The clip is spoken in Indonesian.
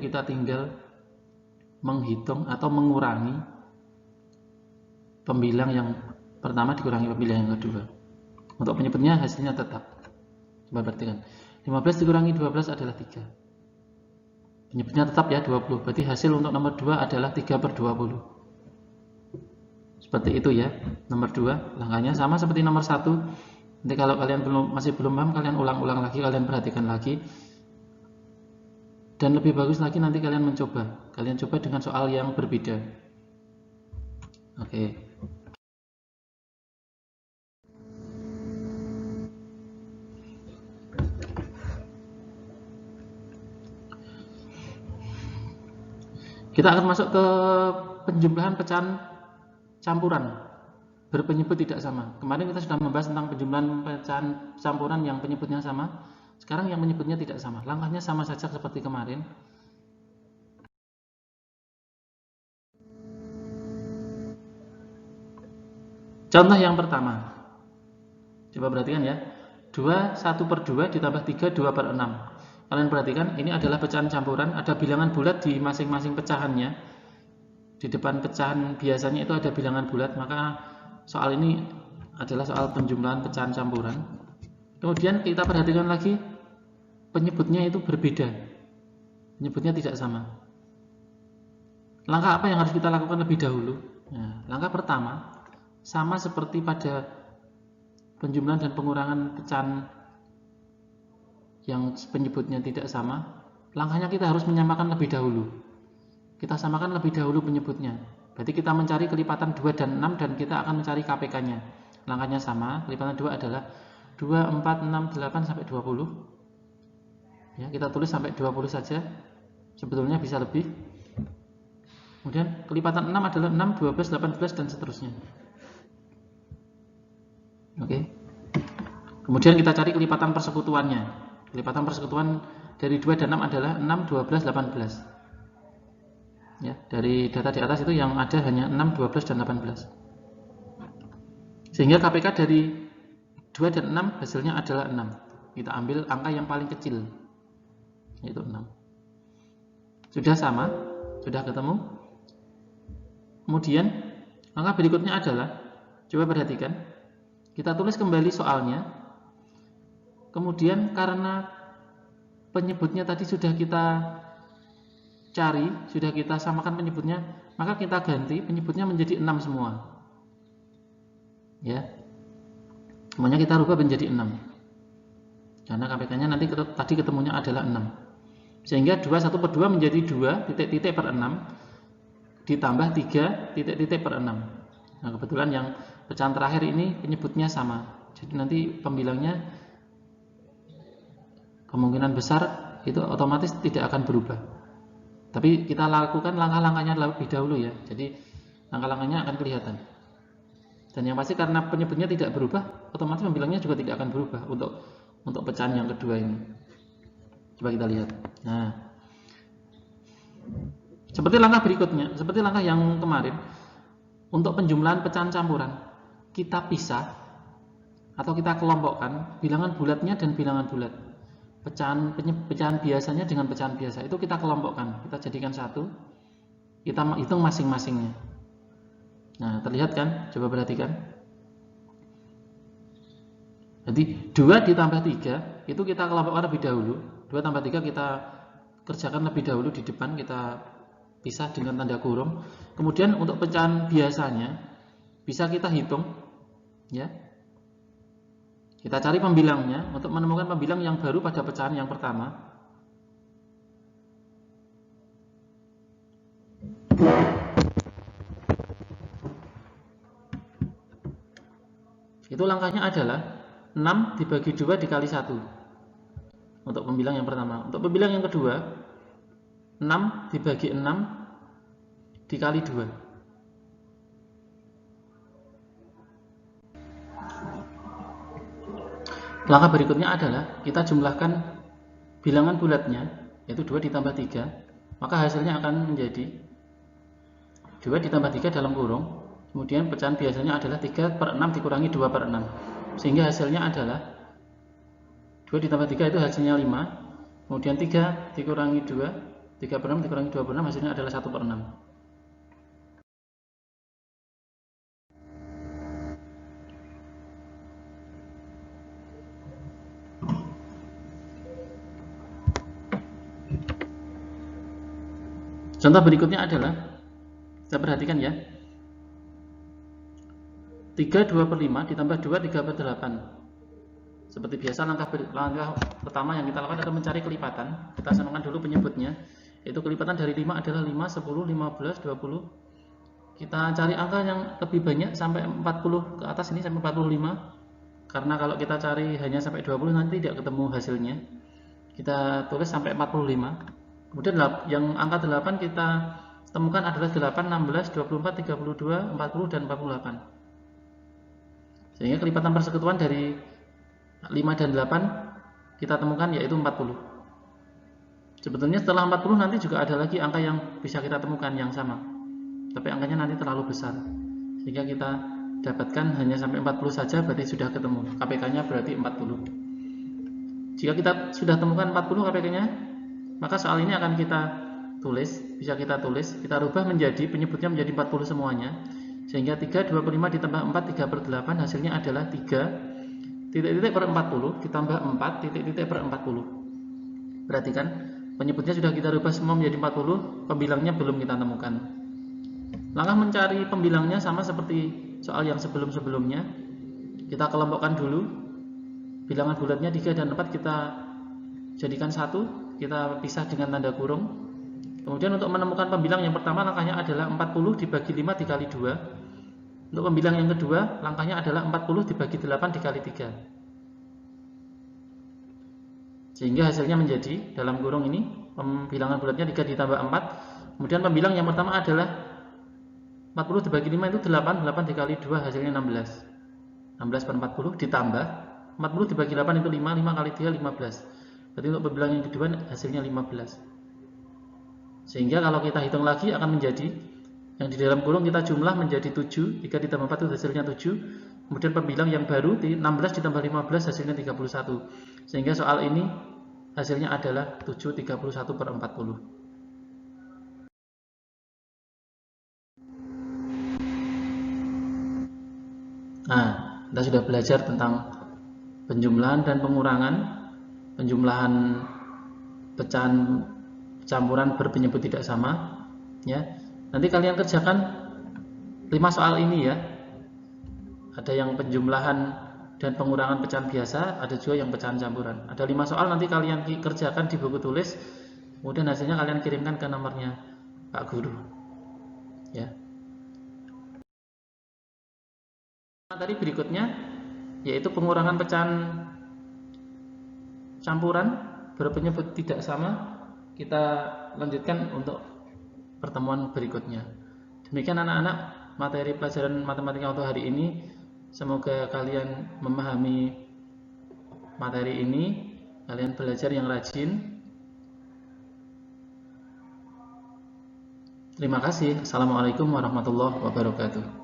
kita tinggal menghitung atau mengurangi pembilang yang pertama dikurangi pembilang yang kedua. Untuk penyebutnya hasilnya tetap. Coba perhatikan. 15 dikurangi 12 adalah 3. Penyebutnya tetap ya 20. Berarti hasil untuk nomor 2 adalah 3/20. Seperti itu ya. Nomor 2 langkahnya sama seperti nomor 1. Nanti kalau kalian masih belum paham, kalian ulang-ulang lagi, kalian perhatikan lagi. Dan lebih bagus lagi nanti kalian mencoba. Kalian coba dengan soal yang berbeda. Oke. Kita akan masuk ke penjumlahan pecahan campuran berpenyebut tidak sama. Kemarin kita sudah membahas tentang penjumlahan pecahan campuran yang penyebutnya sama. Sekarang yang menyebutnya tidak sama. Langkahnya sama saja seperti kemarin. Contoh yang pertama. Coba perhatikan ya. 2 1/2 ditambah 3 2/6. Kalian perhatikan, ini adalah pecahan campuran. Ada bilangan bulat di masing-masing pecahannya. Di depan pecahan biasanya itu ada bilangan bulat. Maka soal ini adalah soal penjumlahan pecahan campuran. Kemudian kita perhatikan lagi, penyebutnya itu berbeda. Penyebutnya tidak sama. Langkah apa yang harus kita lakukan lebih dahulu? Nah, langkah pertama, sama seperti pada penjumlahan dan pengurangan pecahan yang penyebutnya tidak sama, langkahnya kita harus menyamakan lebih dahulu. Kita samakan lebih dahulu penyebutnya. Berarti kita mencari kelipatan 2 dan 6 dan kita akan mencari KPK-nya. Langkahnya sama, kelipatan 2 adalah 2, 4, 6, 8 sampai 20. Ya, kita tulis sampai 20 saja. Sebetulnya bisa lebih. Kemudian kelipatan 6 adalah 6, 12, 18 dan seterusnya. Oke. Kemudian kita cari kelipatan persekutuannya. Kelipatan persekutuan dari 2 dan 6 adalah 6, 12, 18. Ya, dari data di atas itu yang ada hanya 6, 12 dan 18. Sehingga KPK dari 2 dan 6 hasilnya adalah 6. Kita ambil angka yang paling kecil, yaitu 6. Sudah sama? Sudah ketemu? Kemudian langkah berikutnya adalah, coba perhatikan, kita tulis kembali soalnya. Kemudian karena penyebutnya tadi sudah kita cari, sudah kita samakan penyebutnya, maka kita ganti penyebutnya menjadi 6 semua. Ya. Semuanya kita rubah menjadi 6. Karena KPK-nya nanti tadi ketemunya adalah 6. Sehingga 2 1/2 menjadi 2 titik-titik per 6 ditambah 3 titik-titik per 6. Nah, kebetulan yang pecahan terakhir ini penyebutnya sama. Jadi nanti pembilangnya kemungkinan besar itu otomatis tidak akan berubah. Tapi kita lakukan langkah-langkahnya lebih dahulu ya. Jadi langkah-langkahnya akan kelihatan. Dan yang pasti karena penyebutnya tidak berubah, otomatis pembilangnya juga tidak akan berubah untuk pecahan yang kedua ini. Coba kita lihat. Nah, seperti langkah berikutnya, seperti langkah yang kemarin, untuk penjumlahan pecahan campuran, kita pisah atau kita kelompokkan bilangan bulatnya dan bilangan bulat. Pecahan biasanya dengan pecahan biasa itu kita kelompokkan, kita jadikan satu, kita hitung masing-masingnya. Nah, terlihat kan? Coba perhatikan. Jadi 2 ditambah 3 itu kita kelompokkan lebih dahulu. 2 tambah 3 kita kerjakan lebih dahulu di depan, kita pisah dengan tanda kurung. Kemudian untuk pecahan biasanya bisa kita hitung, ya. Kita cari pembilangnya untuk menemukan pembilang yang baru pada pecahan yang pertama. Itu langkahnya adalah 6 dibagi 2 dikali 1. Untuk pembilang yang pertama. Untuk pembilang yang kedua, 6 dibagi 6 dikali 2. Langkah berikutnya adalah kita jumlahkan bilangan bulatnya, yaitu 2 ditambah 3, maka hasilnya akan menjadi 2 ditambah 3 dalam kurung, kemudian pecahan biasanya adalah 3/6 dikurangi 2/6, sehingga hasilnya adalah 2 ditambah 3 itu hasilnya 5, kemudian 3 dikurangi 2 3/6 dikurangi 2/6 hasilnya adalah 1/6. Contoh berikutnya adalah, kita perhatikan ya, 3/2/5 ditambah 2 3/8. Seperti biasa, langkah pertama yang kita lakukan adalah mencari kelipatan. Kita samakan dulu penyebutnya, yaitu kelipatan dari 5 adalah 5, 10, 15, 20. Kita cari angka yang lebih banyak sampai 40 ke atas, ini sampai 45. Karena kalau kita cari hanya sampai 20 nanti tidak ketemu hasilnya. Kita tulis sampai 45. Kemudian yang angka 8 kita temukan adalah 8, 16, 24, 32, 40, dan 48. Sehingga kelipatan persekutuan dari 5 dan 8 kita temukan yaitu 40. Sebetulnya setelah 40 nanti juga ada lagi angka yang bisa kita temukan yang sama, tapi angkanya nanti terlalu besar, sehingga kita dapatkan hanya sampai 40 saja, berarti sudah ketemu. KPK-nya berarti 40. Jika kita sudah temukan 40 KPK-nya, maka soal ini akan kita tulis, bisa kita tulis, kita rubah menjadi penyebutnya menjadi 40 semuanya, sehingga 3/2/5 ditambah 4 3/8 hasilnya adalah 3 titik-titik per 40 ditambah 4 titik-titik per 40. Perhatikan, penyebutnya sudah kita rubah semua menjadi 40, pembilangnya belum kita temukan. Langkah mencari pembilangnya sama seperti soal yang sebelum-sebelumnya. Kita kelompokkan dulu, bilangan bulatnya 3 dan 4 kita jadikan satu, kita pisah dengan tanda kurung. Kemudian untuk menemukan pembilang yang pertama, langkahnya adalah 40 dibagi 5 dikali 2. Untuk pembilang yang kedua, langkahnya adalah 40 dibagi 8 dikali 3. Sehingga hasilnya menjadi, dalam kurung ini, pembilangan bulatnya 3 ditambah 4. Kemudian pembilang yang pertama adalah 40 dibagi 5 itu 8, 8 dikali 2 hasilnya 16. 16 per 40 ditambah 40 dibagi 8 itu 5, 5 kali 3 15. Berarti untuk pembilang yang kedua hasilnya 15. Sehingga kalau kita hitung lagi akan menjadi, yang di dalam kurung kita jumlah menjadi 7, 3 ditambah 4 itu hasilnya 7. Kemudian pembilang yang baru 16 ditambah 15 hasilnya 31. Sehingga soal ini hasilnya adalah 7 31 per 40. Nah, kita sudah belajar tentang penjumlahan dan pengurangan, penjumlahan pecahan campuran berpenyebut tidak sama, ya. Nanti kalian kerjakan 5 soal ini ya. Ada yang penjumlahan dan pengurangan pecahan biasa, ada juga yang pecahan campuran. Ada 5 soal nanti kalian kerjakan di buku tulis. Kemudian hasilnya kalian kirimkan ke nomornya Pak Guru. Ya. Materi berikutnya yaitu pengurangan pecahan campuran berpenyebut tidak sama. Kita lanjutkan untuk pertemuan berikutnya. Demikian anak-anak materi pelajaran matematika untuk hari ini. Semoga kalian memahami materi ini, kalian belajar yang rajin. Terima kasih. Assalamualaikum warahmatullahi wabarakatuh.